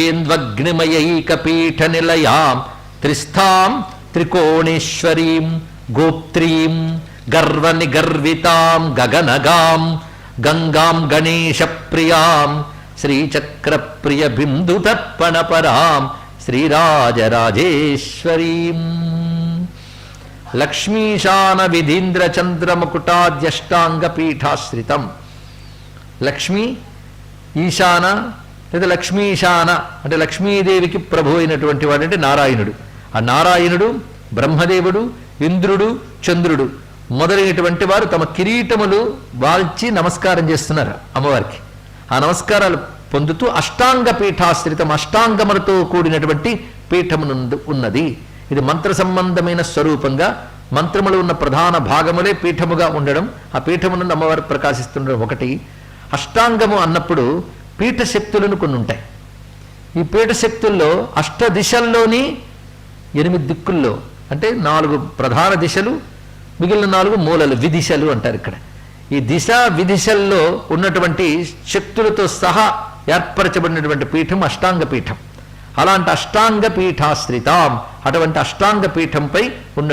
దివ్యేంద్వగ్నిమయైకపీఠ నిలయాం త్రిస్థాం త్రికోణేశ్వరీం గోప్త్రీం గర్వనిగర్వితాం గగనగాం గంగాం గణేశప్రియాం శ్రీచక్రప్రియ బిందుతర్పణపరాం శ్రీరాజరాజేశ్వరీం లక్ష్మీశాన విధీంద్రచంద్రముకుటాద్యష్టాంగపీఠాశ్రితం. లక్ష్మీ ఈశాన లేదా లక్ష్మీశాన అంటే లక్ష్మీదేవికి ప్రభు అయినటువంటి వాడంటే నారాయణుడు. ఆ నారాయణుడు, బ్రహ్మదేవుడు, ఇంద్రుడు, చంద్రుడు మొదలైనటువంటి వారు తమ కిరీటములు వాల్చి నమస్కారం చేస్తున్నారు అమ్మవారికి. ఆ నమస్కారాలు పొందుతూ అష్టాంగ పీఠాశ్రితం, అష్టాంగములతో కూడినటువంటి పీఠమునందు ఉన్నది. ఇది మంత్ర సంబంధమైన స్వరూపంగా మంత్రములు ఉన్న ప్రధాన భాగములే పీఠముగా ఉండడం, ఆ పీఠమునందు అమ్మవారు ప్రకాశిస్తుండడం ఒకటి. అష్టాంగము అన్నప్పుడు పీఠ శక్తులను కొన్ని ఉంటాయి. ఈ పీఠ శక్తుల్లో అష్ట దిశల్లోని 8 దిక్కుల్లో అంటే 4 ప్రధాన దిశలు, మిగిలిన 4 మూలలు, విదిశలు అంటారు ఇక్కడ. ఈ దిశ విదిశల్లో ఉన్నటువంటి శక్తులతో సహా ఏర్పరచబడినటువంటి పీఠం అష్టాంగ పీఠం. అలాంటి అష్టాంగ పీఠాశ్రితాం, అటువంటి అష్టాంగ పీఠంపై ఉన్న